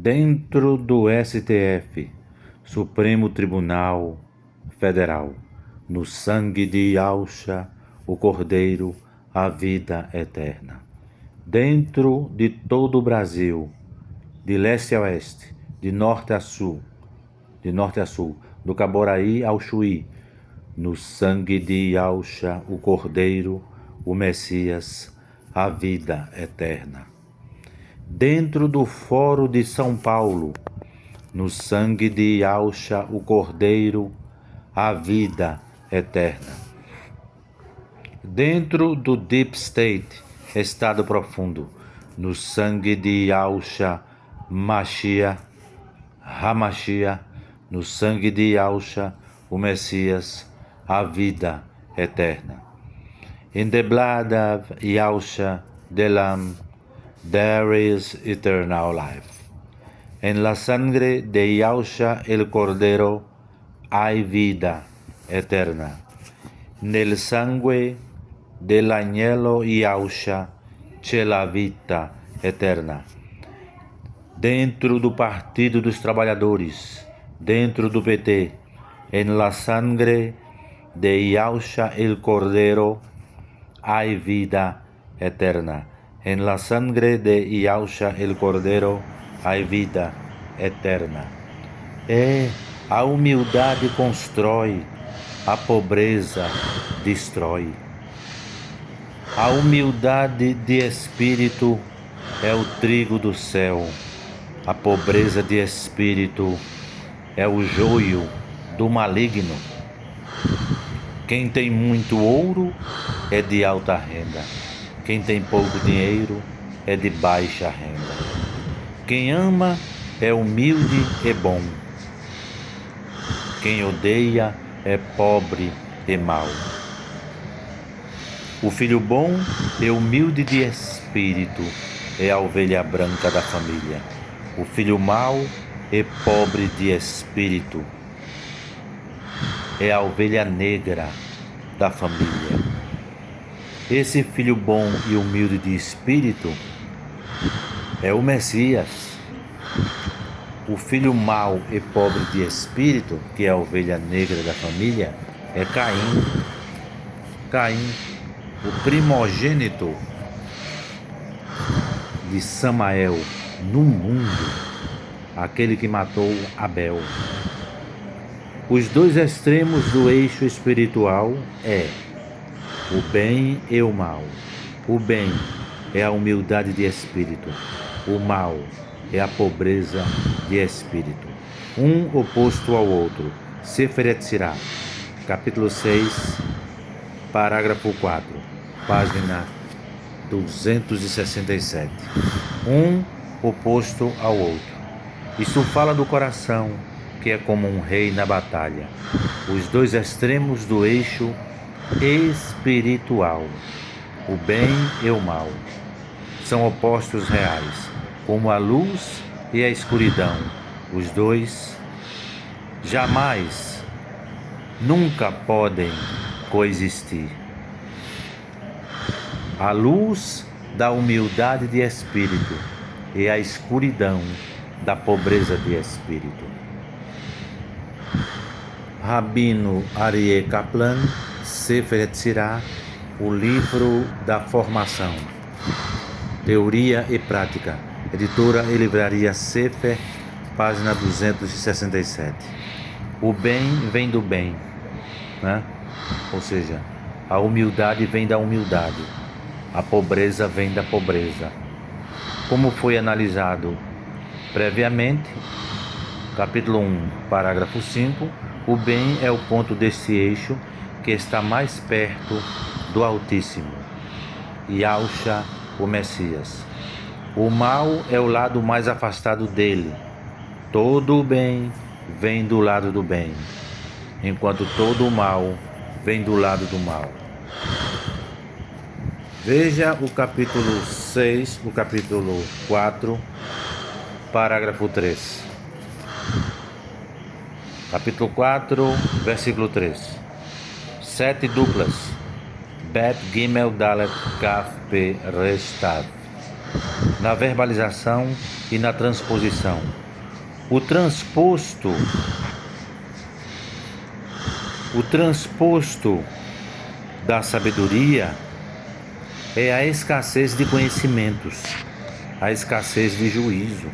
dentro do STF, Supremo Tribunal Federal, no sangue de Yahshua, o Cordeiro, a vida eterna. Dentro de todo o Brasil, de leste a oeste, de norte a sul, do Caboraí ao Chuí, no sangue de Yahshua, o Cordeiro, o Messias, a vida eterna. Dentro do Fórum de São Paulo, no sangue de Yahshua, o Cordeiro, a vida eterna. Dentro do Deep State, estado profundo, no sangue de Yahshua, Hamashiach, no sangue de Yahshua, o Messias, a vida eterna. In the blood of Yahshua, the Lamb, there is eternal life. En la sangre de Yahshua el Cordero hay vida eterna. Nel sangue del agnello Yahshua c'è la vita eterna. Dentro do Partido dos Trabalhadores, dentro do PT, en la sangre de Yahshua el Cordero hay vida eterna. En la sangre de Yahshua el Cordero hay vida eterna. A humildade constrói, a pobreza destrói. A humildade de espírito é o trigo do céu. A pobreza de espírito é o joio do maligno. Quem tem muito ouro é de alta renda. Quem tem pouco dinheiro é de baixa renda. Quem ama é humilde e bom. Quem odeia é pobre e mau. O filho bom e humilde de espírito é a ovelha branca da família. O filho mau e pobre de espírito é a ovelha negra da família. Esse filho bom e humilde de espírito é o Messias. O filho mau e pobre de espírito, que é a ovelha negra da família, é Caim. Caim, o primogênito de Samael no mundo, aquele que matou Abel. Os dois extremos do eixo espiritual é o bem e o mal. O bem é a humildade de espírito. O mal é a pobreza de espírito. Um oposto ao outro. Sefer Yetzirah, capítulo 6, parágrafo 4, página 267. Um oposto ao outro. Isso fala do coração, que é como um rei na batalha. Os dois extremos do eixo espiritual, o bem e o mal, são opostos reais, como a luz e a escuridão. Os dois jamais, nunca podem coexistir. A luz da humildade de espírito e a escuridão da pobreza de espírito. Rabino Aryeh Kaplan, Sefer Yetzirah, o livro da formação, teoria e prática, editora e livraria Sefer, página 267. O bem vem do bem, né? Ou seja, a humildade vem da humildade, a pobreza vem da pobreza. Como foi analisado previamente, capítulo 1, parágrafo 5, o bem é o ponto desse eixo que está mais perto do Altíssimo, Yahshua, o Messias. O mal é o lado mais afastado dele. Todo o bem vem do lado do bem, enquanto todo o mal vem do lado do mal. Veja o capítulo 6, o capítulo 4, parágrafo 3. Capítulo 4, versículo 3. 7 duplas. Bet Gimel Dalet Kaf Pe Resh Tav. na verbalização e na transposição. O transposto da sabedoria é a escassez de conhecimentos, a escassez de juízo.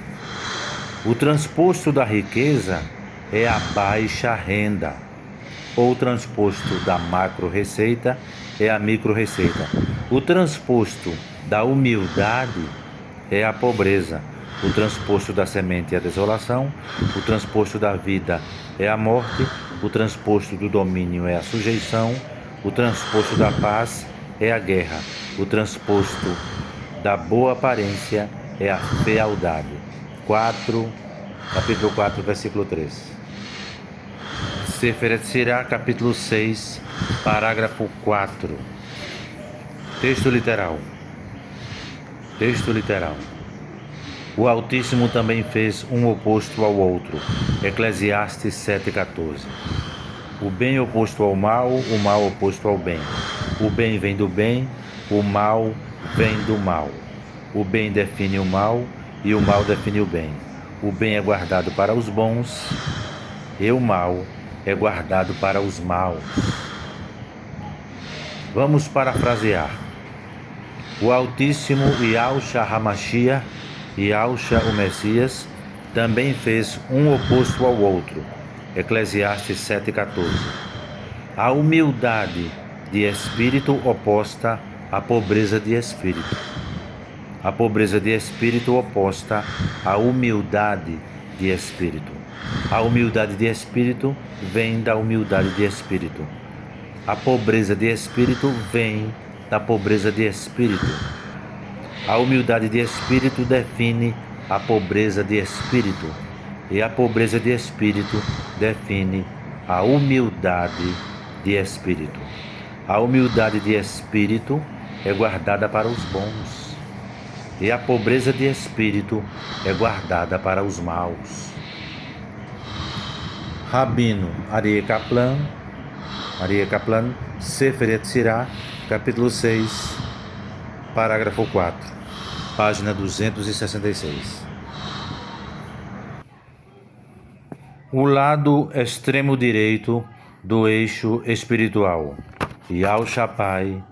O transposto da riqueza é a baixa renda. Ou o transposto da macro-receita é a micro-receita. O transposto da humildade é a pobreza. O transposto da semente é a desolação. O transposto da vida é a morte. O transposto do domínio é a sujeição. O transposto da paz é a guerra. O transposto da boa aparência é a fealdade. Capítulo 4, versículo 3. Sefer Yetzirah, capítulo 6, parágrafo 4. Texto literal. O Altíssimo também fez um oposto ao outro. Eclesiastes 7,14. O bem oposto ao mal, o mal oposto ao bem. O bem vem do bem, o mal vem do mal. O bem define o mal e o mal define o bem. O bem é guardado para os bons e o mal é guardado para os maus. Vamos parafrasear. O Altíssimo Yahushua HaMashiach, Yahushua o Messias, também fez um oposto ao outro. Eclesiastes 7,14. A humildade de espírito oposta à pobreza de espírito. A pobreza de espírito oposta à humildade de espírito. A humildade de espírito vem da humildade de espírito. A pobreza de espírito vem da pobreza de espírito. A humildade de espírito define a pobreza de espírito. E a pobreza de espírito define a humildade de espírito. A humildade de espírito é guardada para os bons. E a pobreza de espírito é guardada para os maus. Rabino Aryeh Kaplan, Sefer Yetzirah, capítulo 6, parágrafo 4, página 266. O lado extremo direito do eixo espiritual. Yahushua Pai,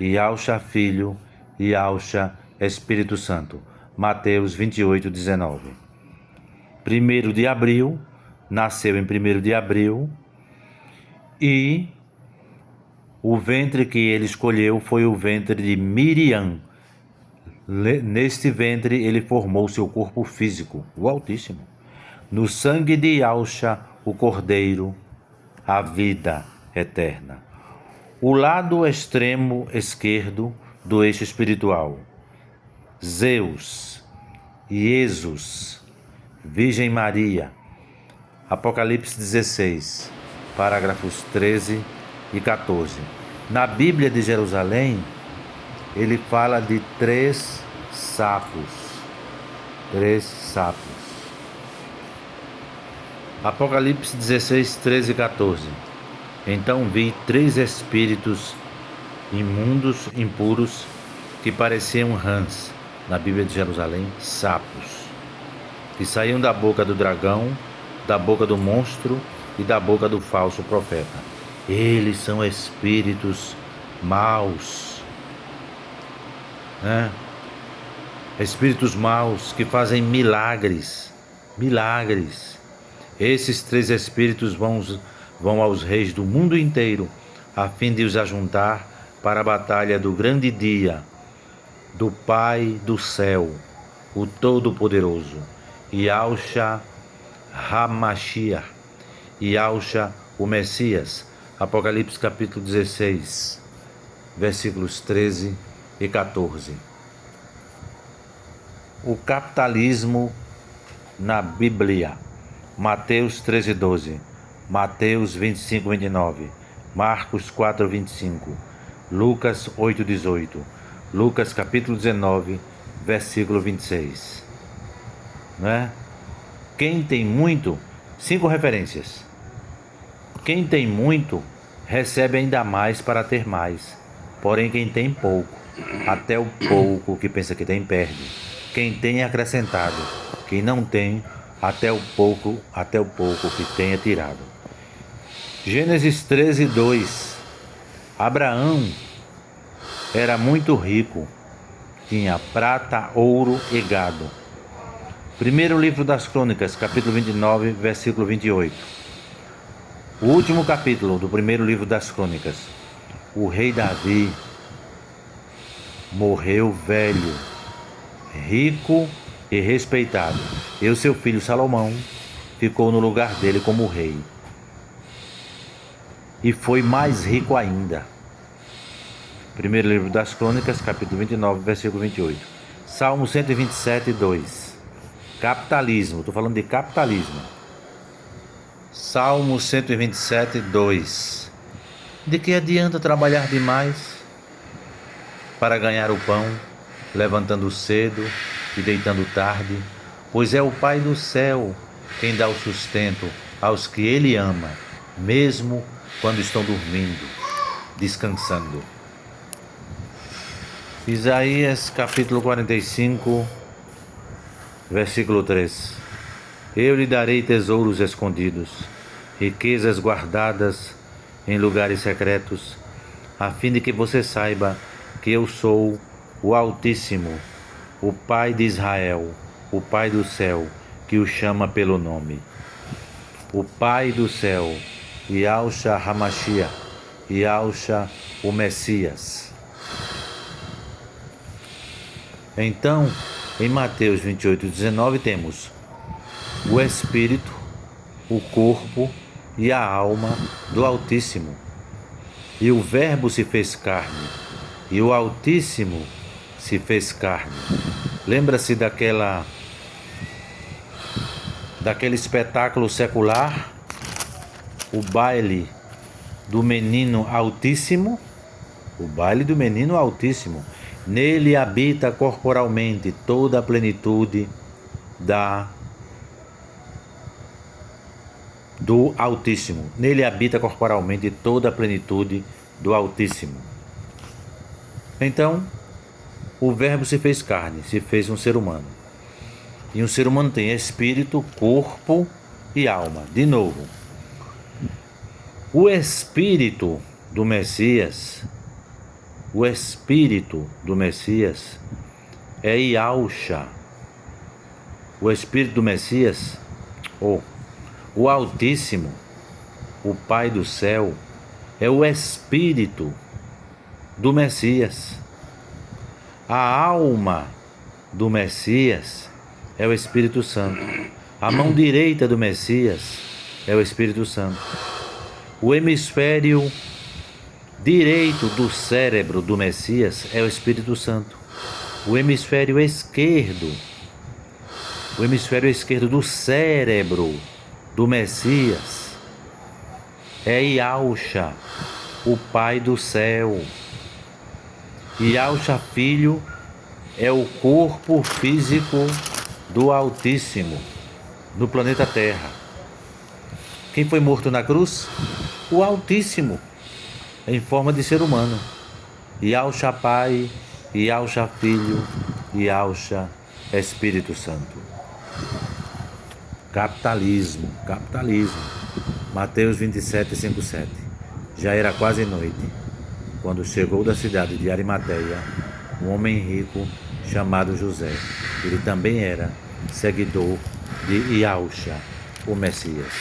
Yahushua Filho, Yahushua Espírito Santo. Mateus 28:19. 1º de abril, nasceu em 1º de abril, e o ventre que ele escolheu foi o ventre de Miriam. Neste ventre ele formou seu corpo físico, o Altíssimo. No sangue de Yahushua, o Cordeiro, a vida eterna. O lado extremo esquerdo do eixo espiritual. Zeus, Jesus, Virgem Maria. Apocalipse 16, parágrafos 13 e 14. Na Bíblia de Jerusalém, ele fala de três sapos. Apocalipse 16, 13 e 14. Então vi 3 espíritos imundos, impuros, que pareciam rãs, na Bíblia de Jerusalém, sapos, que saíam da boca do dragão, da boca do monstro e da boca do falso profeta. Eles são espíritos maus, né? Espíritos maus que fazem milagres. Esses 3 espíritos vão aos reis do mundo inteiro, a fim de os ajuntar para a batalha do grande dia, do Pai do céu, o Todo-Poderoso, Yahushua HaMashiach, Yahushua o Messias. Apocalipse capítulo 16, versículos 13 e 14. O capitalismo na Bíblia. Mateus 13:12, Mateus 25:29, Marcos 4:25, Lucas 8:18, Lucas capítulo 19, versículo 26. Não é? Quem tem muito, 5 referências. Quem tem muito, recebe ainda mais para ter mais. Porém, quem tem pouco, até o pouco que pensa que tem, perde. Quem tem é acrescentado. Quem não tem, até o pouco que tem é tirado. Gênesis 13, 2. Abraão era muito rico, tinha prata, ouro e gado. Primeiro livro das Crônicas, capítulo 29, versículo 28. O último capítulo do primeiro livro das Crônicas. O rei Davi morreu velho, rico e respeitado, e o seu filho Salomão ficou no lugar dele como rei. E foi mais rico ainda. Primeiro livro das Crônicas, capítulo 29, versículo 28. Salmo 127, 2. Capitalismo, estou falando de capitalismo. Salmo 127, 2. De que adianta trabalhar demais para ganhar o pão, levantando cedo e deitando tarde? Pois é o Pai do céu quem dá o sustento aos que Ele ama, mesmo quando estão dormindo, descansando. Isaías capítulo 45, versículo 3. Eu lhe darei tesouros escondidos, riquezas guardadas em lugares secretos, a fim de que você saiba que eu sou o Altíssimo, o Pai de Israel, o Pai do céu, que o chama pelo nome. O Pai do céu, Yahushua HaMashiach, Yahushua o Messias. Então, em Mateus 28, 19, temos o Espírito, o corpo e a alma do Altíssimo. E o Verbo se fez carne, e o Altíssimo se fez carne. Lembra-se daquele espetáculo secular, o baile do menino Altíssimo? O baile do menino Altíssimo. Nele habita corporalmente toda a plenitude do Altíssimo. Nele habita corporalmente toda a plenitude do Altíssimo. Então, o Verbo se fez carne, se fez um ser humano. E um ser humano tem espírito, corpo e alma. De novo, o espírito do Messias, é Yahushua. O espírito do Messias, o Altíssimo, o Pai do céu, é o espírito do Messias. A alma do Messias é o Espírito Santo. A mão direita do Messias é o Espírito Santo. O hemisfério direito do cérebro do Messias é o Espírito Santo. O hemisfério esquerdo do cérebro do Messias é Yahushua, o Pai do céu. Yahushua Filho é o corpo físico do Altíssimo no planeta Terra. Quem foi morto na cruz? O Altíssimo, em forma de ser humano. Yahushua Pai, Yahushua Filho, Yahushua Espírito Santo. Capitalismo. Mateus 27, 5, 7. Já era quase noite, quando chegou da cidade de Arimateia um homem rico chamado José. Ele também era seguidor de Yahushua, o Messias.